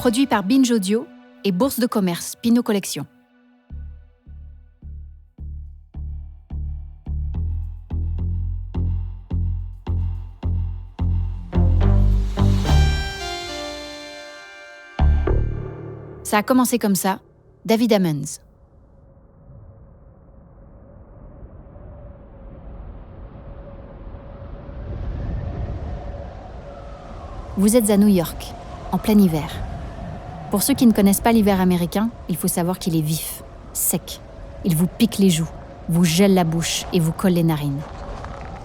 Produit par Binge Audio et Bourse de commerce Pinot Collection. Ça a commencé comme ça, David Ammons. Vous êtes à New York, en plein hiver. Pour ceux qui ne connaissent pas l'hiver américain, il faut savoir qu'il est vif, sec. Il vous pique les joues, vous gèle la bouche et vous colle les narines.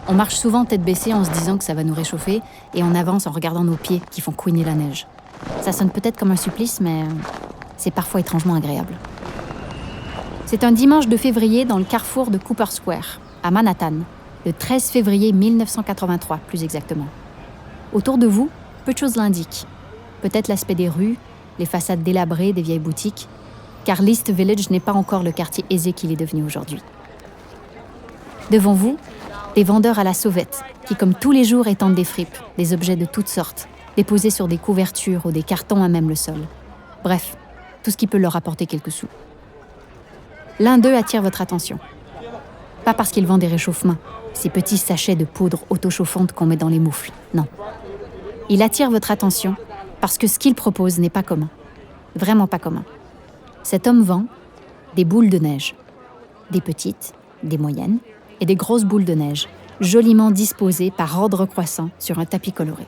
On marche souvent tête baissée en se disant que ça va nous réchauffer et on avance en regardant nos pieds qui font couiner la neige. Ça sonne peut-être comme un supplice, mais c'est parfois étrangement agréable. C'est un dimanche de février dans le carrefour de Cooper Square, à Manhattan, le 13 février 1983, plus exactement. Autour de vous, peu de choses l'indiquent. Peut-être l'aspect des rues, les façades délabrées des vieilles boutiques, car l'East Village n'est pas encore le quartier aisé qu'il est devenu aujourd'hui. Devant vous, des vendeurs à la sauvette, qui comme tous les jours étendent des fripes, des objets de toutes sortes, déposés sur des couvertures ou des cartons à même le sol. Bref, tout ce qui peut leur apporter quelques sous. L'un d'eux attire votre attention. Pas parce qu'il vend des réchauffements, ces petits sachets de poudre autochauffante qu'on met dans les moufles, non. Il attire votre attention parce que ce qu'il propose n'est pas commun. Vraiment pas commun. Cet homme vend des boules de neige. Des petites, des moyennes et des grosses boules de neige, joliment disposées par ordre croissant sur un tapis coloré.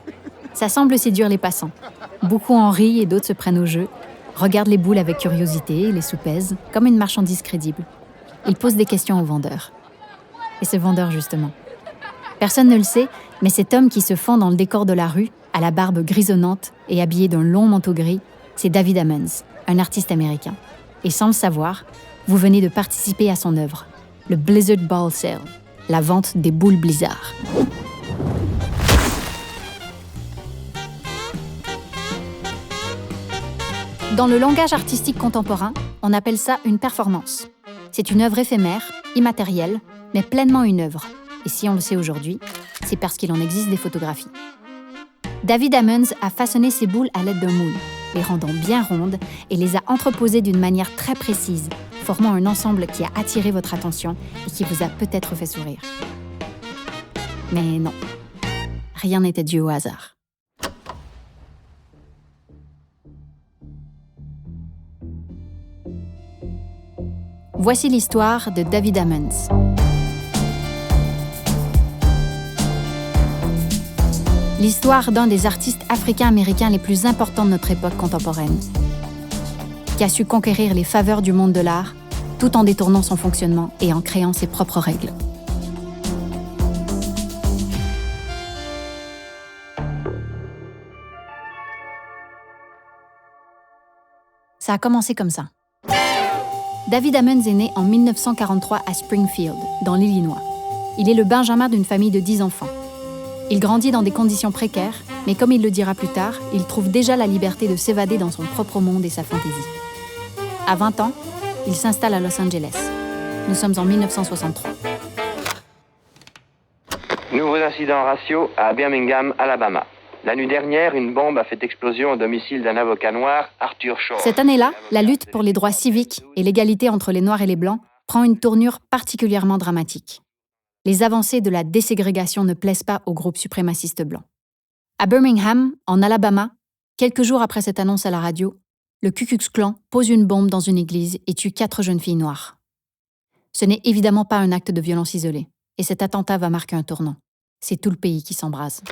Ça semble séduire les passants. Beaucoup en rient et d'autres se prennent au jeu, regardent les boules avec curiosité et les soupèsent, comme une marchandise crédible. Ils posent des questions au vendeur. Et ce vendeur, justement. Personne ne le sait, mais cet homme qui se fond dans le décor de la rue, à la barbe grisonnante et habillé d'un long manteau gris, c'est David Ammons, un artiste américain. Et sans le savoir, vous venez de participer à son œuvre, le Blizzard Ball Sale, la vente des boules blizzard. Dans le langage artistique contemporain, on appelle ça une performance. C'est une œuvre éphémère, immatérielle, mais pleinement une œuvre. Et si on le sait aujourd'hui, c'est parce qu'il en existe des photographies. David Ammons a façonné ces boules à l'aide d'un moule, les rendant bien rondes et les a entreposées d'une manière très précise, formant un ensemble qui a attiré votre attention et qui vous a peut-être fait sourire. Mais non, rien n'était dû au hasard. Voici l'histoire de David Ammons. L'histoire d'un des artistes africains-américains les plus importants de notre époque contemporaine, qui a su conquérir les faveurs du monde de l'art tout en détournant son fonctionnement et en créant ses propres règles. Ça a commencé comme ça. David Ammons est né en 1943 à Springfield, dans l'Illinois. Il est le benjamin d'une famille de 10 enfants. Il grandit dans des conditions précaires, mais comme il le dira plus tard, il trouve déjà la liberté de s'évader dans son propre monde et sa fantaisie. À 20 ans, il s'installe à Los Angeles. Nous sommes en 1963. Nouveaux incidents raciaux à Birmingham, Alabama. La nuit dernière, une bombe a fait explosion au domicile d'un avocat noir, Arthur Shore. Cette année-là, la lutte pour les droits civiques et l'égalité entre les Noirs et les Blancs prend une tournure particulièrement dramatique. Les avancées de la déségrégation ne plaisent pas aux groupes suprémacistes blancs. À Birmingham, en Alabama, quelques jours après cette annonce à la radio, le Ku Klux Klan pose une bombe dans une église et tue 4 jeunes filles noires. Ce n'est évidemment pas un acte de violence isolé, et cet attentat va marquer un tournant. C'est tout le pays qui s'embrase.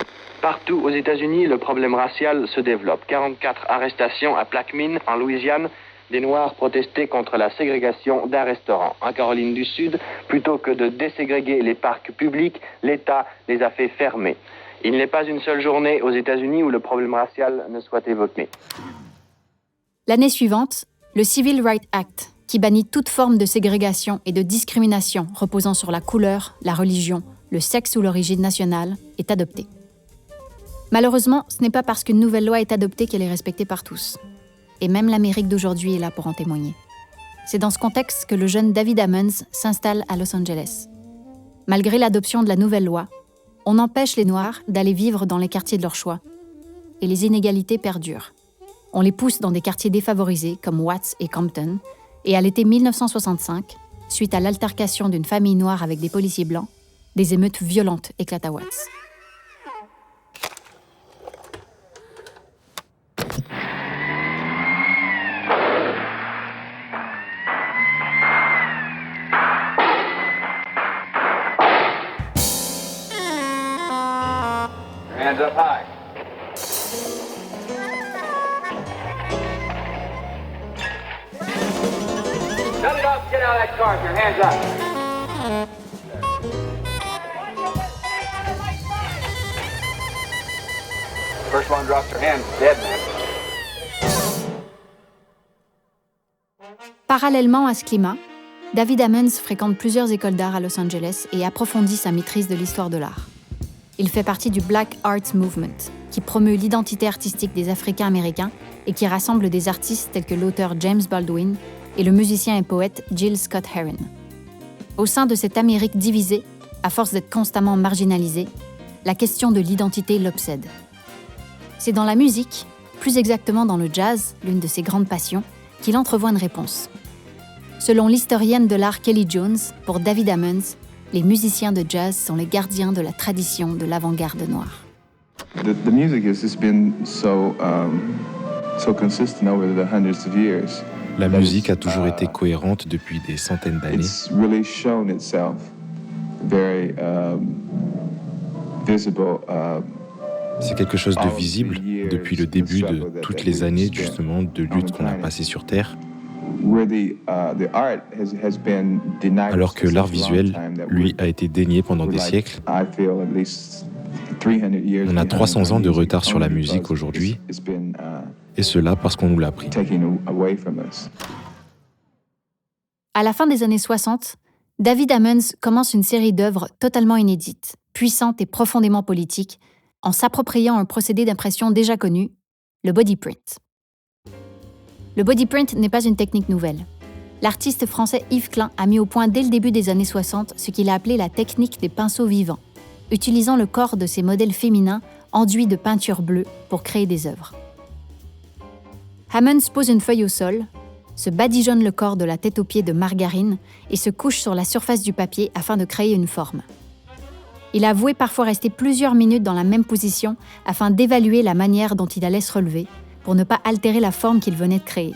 Partout aux États-Unis, le problème racial se développe. 44 arrestations à Plaquemine, en Louisiane. Des Noirs protestaient contre la ségrégation d'un restaurant. En Caroline du Sud, plutôt que de déségréguer les parcs publics, l'État les a fait fermer. Il n'est pas une seule journée aux États-Unis où le problème racial ne soit évoqué. L'année suivante, le Civil Rights Act, qui bannit toute forme de ségrégation et de discrimination reposant sur la couleur, la religion, le sexe ou l'origine nationale, est adopté. Malheureusement, ce n'est pas parce qu'une nouvelle loi est adoptée qu'elle est respectée par tous. Et même l'Amérique d'aujourd'hui est là pour en témoigner. C'est dans ce contexte que le jeune David Ammons s'installe à Los Angeles. Malgré l'adoption de la nouvelle loi, on empêche les Noirs d'aller vivre dans les quartiers de leur choix. Et les inégalités perdurent. On les pousse dans des quartiers défavorisés comme Watts et Compton, et à l'été 1965, suite à l'altercation d'une famille noire avec des policiers blancs, des émeutes violentes éclatent à Watts. Hands up high. Shut it up, get out of that car with your hands up. First one drops their hands, dead man. Parallèlement à ce climat, David Ammons fréquente plusieurs écoles d'art à Los Angeles et approfondit sa maîtrise de l'histoire de l'art. Il fait partie du Black Arts Movement, qui promeut l'identité artistique des Africains-Américains et qui rassemble des artistes tels que l'auteur James Baldwin et le musicien et poète Gil Scott-Heron. Au sein de cette Amérique divisée, à force d'être constamment marginalisée, la question de l'identité l'obsède. C'est dans la musique, plus exactement dans le jazz, l'une de ses grandes passions, qu'il entrevoit une réponse. Selon l'historienne de l'art Kelly Jones, pour David Ammons, les musiciens de jazz sont les gardiens de la tradition de l'avant-garde noire. The music has just been so consistent over the hundreds of years. La musique a toujours été cohérente depuis des centaines d'années. It's really shown itself very visible. C'est quelque chose de visible depuis le début de toutes les années justement de lutte qu'on a passées sur Terre. Alors que l'art visuel, lui, a été dénié pendant des siècles. On a 300 ans de retard sur la musique aujourd'hui, et cela parce qu'on nous l'a pris. À la fin des années 60, David Ammons commence une série d'œuvres totalement inédites, puissantes et profondément politiques, en s'appropriant un procédé d'impression déjà connu, le body print. Le body print n'est pas une technique nouvelle. L'artiste français Yves Klein a mis au point dès le début des années 60 ce qu'il a appelé la technique des pinceaux vivants, utilisant le corps de ses modèles féminins enduits de peinture bleue pour créer des œuvres. Ammons pose une feuille au sol, se badigeonne le corps de la tête aux pieds de margarine et se couche sur la surface du papier afin de créer une forme. Il a avoué parfois rester plusieurs minutes dans la même position afin d'évaluer la manière dont il allait se relever pour ne pas altérer la forme qu'il venait de créer.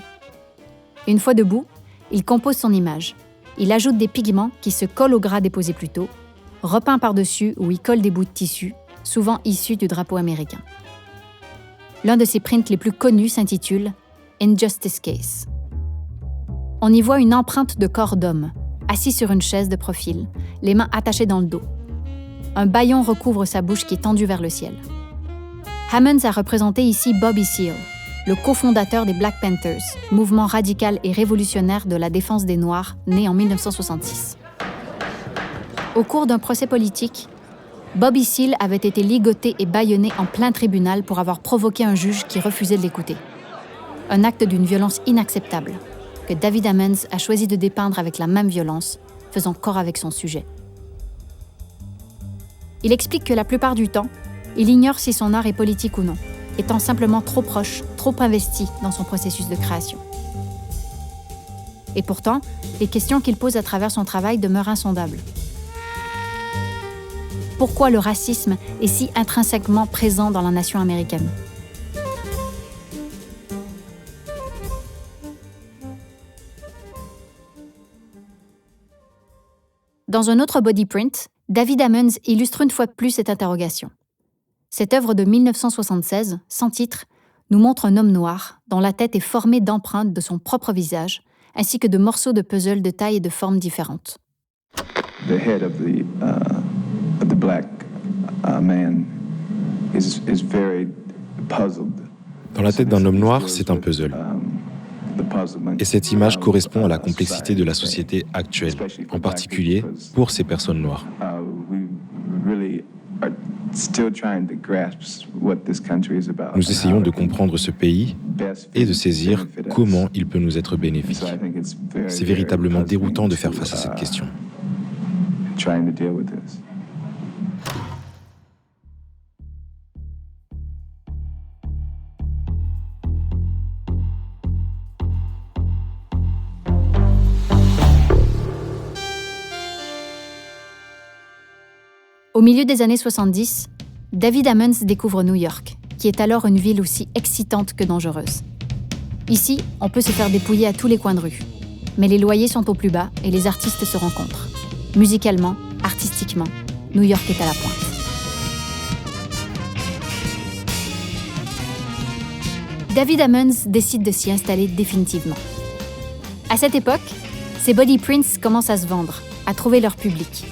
Une fois debout, il compose son image. Il ajoute des pigments qui se collent au gras déposé plus tôt, repeint par-dessus ou il colle des bouts de tissu, souvent issus du drapeau américain. L'un de ses prints les plus connus s'intitule « Injustice Case ». On y voit une empreinte de corps d'homme, assis sur une chaise de profil, les mains attachées dans le dos. Un bâillon recouvre sa bouche qui est tendue vers le ciel. Ammons a représenté ici Bobby Seale, le cofondateur des Black Panthers, mouvement radical et révolutionnaire de la défense des Noirs, né en 1966. Au cours d'un procès politique, Bobby Seale avait été ligoté et bâillonné en plein tribunal pour avoir provoqué un juge qui refusait de l'écouter. Un acte d'une violence inacceptable, que David Ammons a choisi de dépeindre avec la même violence, faisant corps avec son sujet. Il explique que la plupart du temps, il ignore si son art est politique ou non, étant simplement trop proche, trop investi dans son processus de création. Et pourtant, les questions qu'il pose à travers son travail demeurent insondables. Pourquoi le racisme est si intrinsèquement présent dans la nation américaine ? Dans un autre body print, David Ammons illustre une fois de plus cette interrogation. Cette œuvre de 1976, sans titre, nous montre un homme noir dont la tête est formée d'empreintes de son propre visage, ainsi que de morceaux de puzzle de taille et de formes différentes. The head of the black man is very puzzled. Dans la tête d'un homme noir, c'est un puzzle. Et cette image correspond à la complexité de la société actuelle, en particulier pour ces personnes noires. Nous essayons de comprendre ce pays et de saisir comment il peut nous être bénéfique. C'est véritablement déroutant de faire face à cette question. Au milieu des années 70, David Ammons découvre New York, qui est alors une ville aussi excitante que dangereuse. Ici, on peut se faire dépouiller à tous les coins de rue. Mais les loyers sont au plus bas et les artistes se rencontrent. Musicalement, artistiquement, New York est à la pointe. David Ammons décide de s'y installer définitivement. À cette époque, ses body prints commencent à se vendre, à trouver leur public.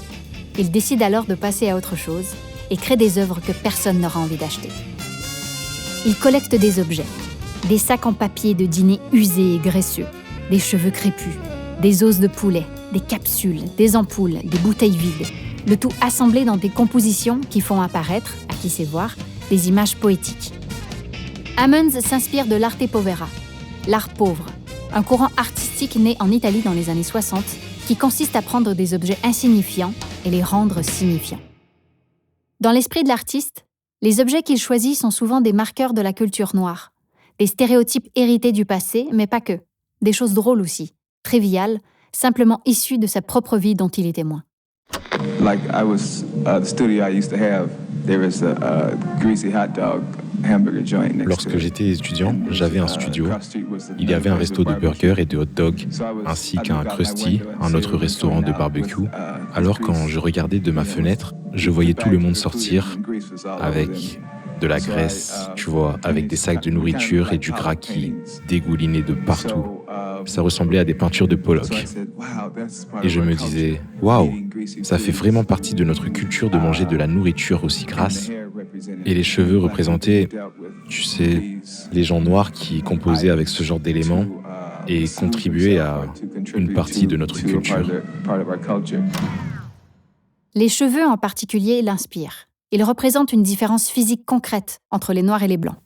Il décide alors de passer à autre chose et crée des œuvres que personne n'aura envie d'acheter. Il collecte des objets, des sacs en papier de dîner usés et graisseux, des cheveux crépus, des os de poulet, des capsules, des ampoules, des bouteilles vides, le tout assemblé dans des compositions qui font apparaître, à qui sait voir, des images poétiques. Ammons s'inspire de l'arte povera, l'art pauvre, un courant artistique né en Italie dans les années 60 qui consiste à prendre des objets insignifiants et les rendre signifiants. Dans l'esprit de l'artiste, les objets qu'il choisit sont souvent des marqueurs de la culture noire, des stéréotypes hérités du passé, mais pas que, des choses drôles aussi, triviales, simplement issues de sa propre vie dont il est témoin. Like the studio I used to have, there was a greasy hot dog hamburger joint next Lorsque to it. j'étais étudiant, j'avais un studio. Il y avait un resto de burgers et de hot dogs, ainsi qu'un Krusty, un autre restaurant de barbecue. Alors quand je regardais de ma fenêtre, je voyais tout le monde sortir avec de la graisse, tu vois, avec des sacs de nourriture et du gras qui dégoulinait de partout. Ça ressemblait à des peintures de Pollock. Et je me disais, waouh, ça fait vraiment partie de notre culture de manger de la nourriture aussi grasse. Et les cheveux représentaient, tu sais, les gens noirs qui composaient avec ce genre d'éléments et contribuaient à une partie de notre culture. Les cheveux en particulier l'inspirent. Ils représentent une différence physique concrète entre les Noirs et les Blancs.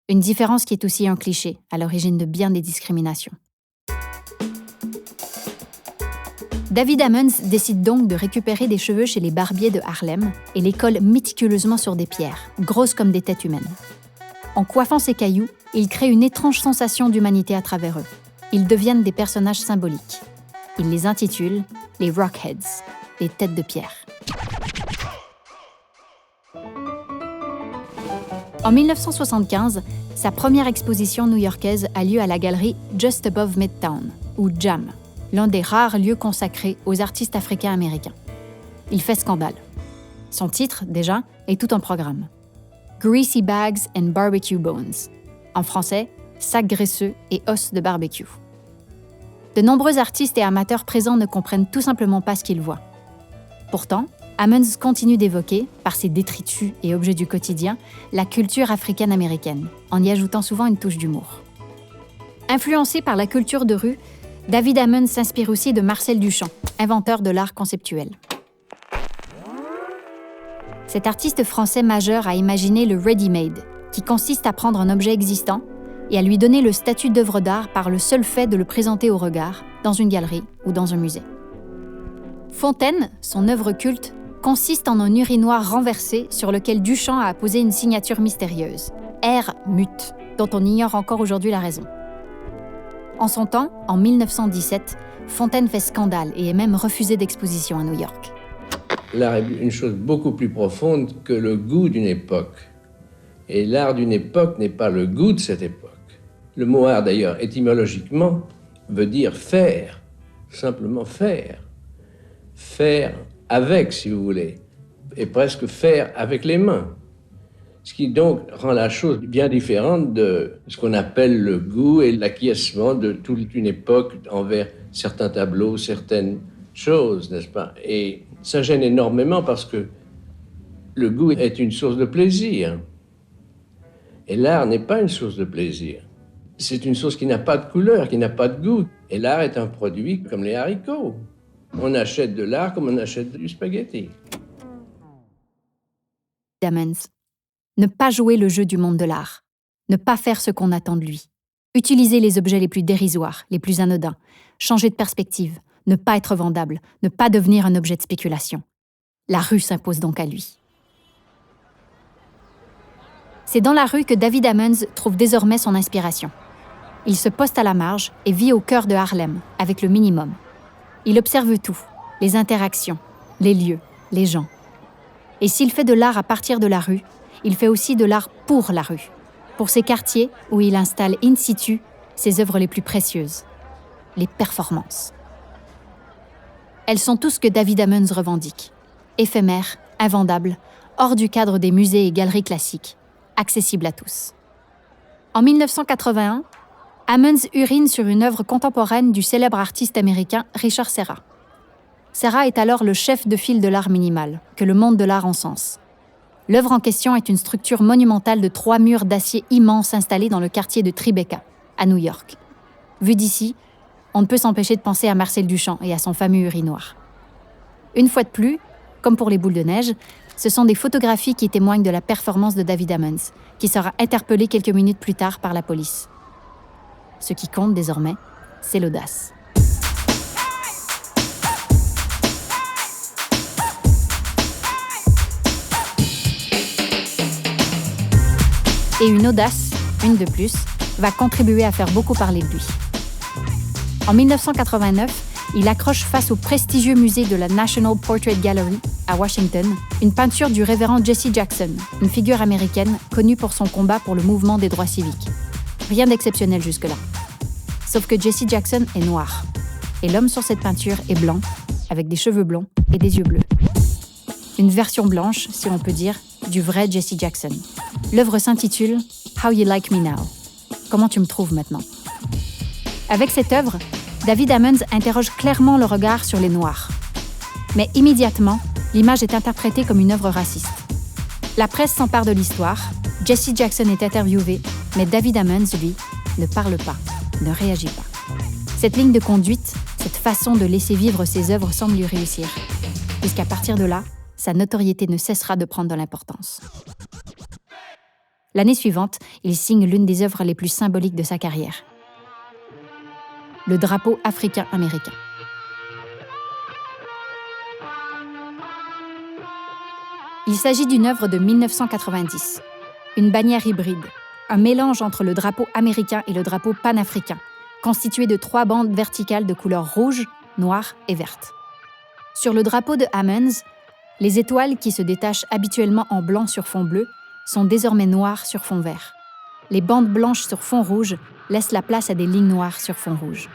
Une différence qui est aussi un cliché, à l'origine de bien des discriminations. David Ammons décide donc de récupérer des cheveux chez les barbiers de Harlem et les colle méticuleusement sur des pierres, grosses comme des têtes humaines. En coiffant ces cailloux, il crée une étrange sensation d'humanité à travers eux. Ils deviennent des personnages symboliques. Il les intitule les Rockheads, les têtes de pierre. En 1975, sa première exposition new-yorkaise a lieu à la galerie Just Above Midtown, ou JAM, l'un des rares lieux consacrés aux artistes africains-américains. Il fait scandale. Son titre, déjà, est tout un programme. Greasy Bags and Barbecue Bones. En français, sacs graisseux et os de barbecue. De nombreux artistes et amateurs présents ne comprennent tout simplement pas ce qu'ils voient. Pourtant, Ammons continue d'évoquer, par ses détritus et objets du quotidien, la culture africaine-américaine, en y ajoutant souvent une touche d'humour. Influencé par la culture de rue, David Ammons s'inspire aussi de Marcel Duchamp, inventeur de l'art conceptuel. Cet artiste français majeur a imaginé le ready-made, qui consiste à prendre un objet existant et à lui donner le statut d'œuvre d'art par le seul fait de le présenter au regard, dans une galerie ou dans un musée. Fontaine, son œuvre culte, consiste en un urinoir renversé sur lequel Duchamp a apposé une signature mystérieuse, R. Mut, dont on ignore encore aujourd'hui la raison. En son temps, en 1917, Fontaine fait scandale et est même refusé d'exposition à New York. L'art est une chose beaucoup plus profonde que le goût d'une époque. Et l'art d'une époque n'est pas le goût de cette époque. Le mot art, d'ailleurs, étymologiquement, veut dire faire, simplement faire. Faire avec, si vous voulez, et presque faire avec les mains. Ce qui donc rend la chose bien différente de ce qu'on appelle le goût et l'acquiescement de toute une époque envers certains tableaux, certaines choses, n'est-ce pas? Et ça gêne énormément parce que le goût est une source de plaisir. Et l'art n'est pas une source de plaisir. C'est une source qui n'a pas de couleur, qui n'a pas de goût. Et l'art est un produit comme les haricots. On achète de l'art comme on achète du spaghetti. Ammons. Ne pas jouer le jeu du monde de l'art. Ne pas faire ce qu'on attend de lui. Utiliser les objets les plus dérisoires, les plus anodins. Changer de perspective. Ne pas être vendable. Ne pas devenir un objet de spéculation. La rue s'impose donc à lui. C'est dans la rue que David Ammons trouve désormais son inspiration. Il se poste à la marge et vit au cœur de Harlem, avec le minimum. Il observe tout, les interactions, les lieux, les gens. Et s'il fait de l'art à partir de la rue, il fait aussi de l'art pour la rue, pour ces quartiers où il installe in situ ses œuvres les plus précieuses, les performances. Elles sont tout ce que David Ammons revendique. Éphémères, invendables, hors du cadre des musées et galeries classiques, accessibles à tous. En 1981, Ammons urine sur une œuvre contemporaine du célèbre artiste américain Richard Serra. Serra est alors le chef de file de l'art minimal, que le monde de l'art encense. L'œuvre en question est une structure monumentale de 3 murs d'acier immenses installés dans le quartier de Tribeca, à New York. Vu d'ici, on ne peut s'empêcher de penser à Marcel Duchamp et à son fameux urinoir. Une fois de plus, comme pour les boules de neige, ce sont des photographies qui témoignent de la performance de David Ammons, qui sera interpellé quelques minutes plus tard par la police. Ce qui compte désormais, c'est l'audace. Et une audace, une de plus, va contribuer à faire beaucoup parler de lui. En 1989, il accroche face au prestigieux musée de la National Portrait Gallery à Washington une peinture du révérend Jesse Jackson, une figure américaine connue pour son combat pour le mouvement des droits civiques. Rien d'exceptionnel jusque-là. Sauf que Jesse Jackson est noir. Et l'homme sur cette peinture est blanc, avec des cheveux blonds et des yeux bleus. Une version blanche, si on peut dire, du vrai Jesse Jackson. L'œuvre s'intitule « How You Like Me Now ». Comment tu me trouves maintenant ? Avec cette œuvre, David Ammons interroge clairement le regard sur les Noirs. Mais immédiatement, l'image est interprétée comme une œuvre raciste. La presse s'empare de l'histoire, Jesse Jackson est interviewé, mais David Ammons, lui, ne parle pas, ne réagit pas. Cette ligne de conduite, cette façon de laisser vivre ses œuvres semble lui réussir, puisqu'à partir de là, sa notoriété ne cessera de prendre de l'importance. L'année suivante, il signe l'une des œuvres les plus symboliques de sa carrière. Le drapeau africain-américain. Il s'agit d'une œuvre de 1990, une bannière hybride, un mélange entre le drapeau américain et le drapeau panafricain, constitué de 3 bandes verticales de couleur rouge, noire et verte. Sur le drapeau de Ammons, les étoiles qui se détachent habituellement en blanc sur fond bleu sont désormais noires sur fond vert. Les bandes blanches sur fond rouge laissent la place à des lignes noires sur fond rouge.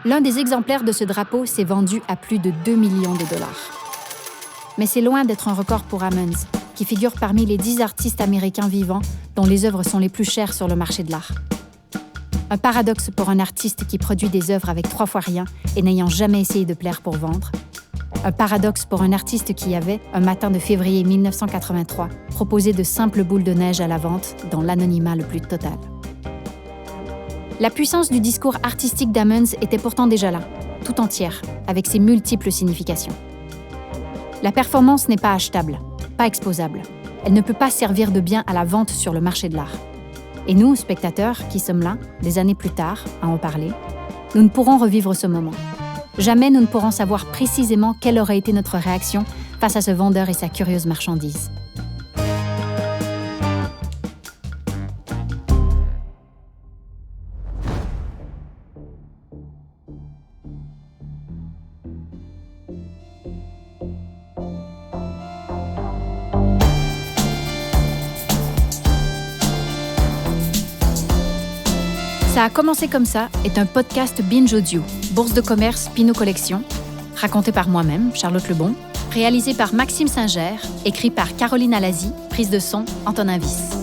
L'un des exemplaires de ce drapeau s'est vendu à plus de 2 millions de dollars. Mais c'est loin d'être un record pour Ammons, qui figure parmi les 10 artistes américains vivants dont les œuvres sont les plus chères sur le marché de l'art. Un paradoxe pour un artiste qui produit des œuvres avec 3 fois rien et n'ayant jamais essayé de plaire pour vendre. Un paradoxe pour un artiste qui avait, un matin de février 1983, proposé de simples boules de neige à la vente dans l'anonymat le plus total. La puissance du discours artistique d'Ammons était pourtant déjà là, tout entière, avec ses multiples significations. La performance n'est pas achetable, pas exposable. Elle ne peut pas servir de bien à la vente sur le marché de l'art. Et nous, spectateurs, qui sommes là, des années plus tard, à en parler, nous ne pourrons revivre ce moment. Jamais nous ne pourrons savoir précisément quelle aurait été notre réaction face à ce vendeur et sa curieuse marchandise. Ça a commencé comme ça est un podcast Binge Audio, Bourse de commerce Pinot Collection, raconté par moi-même, Charlotte Lebon, réalisé par Maxime Singer, écrit par Caroline Alazi, prise de son Antonin Wyss.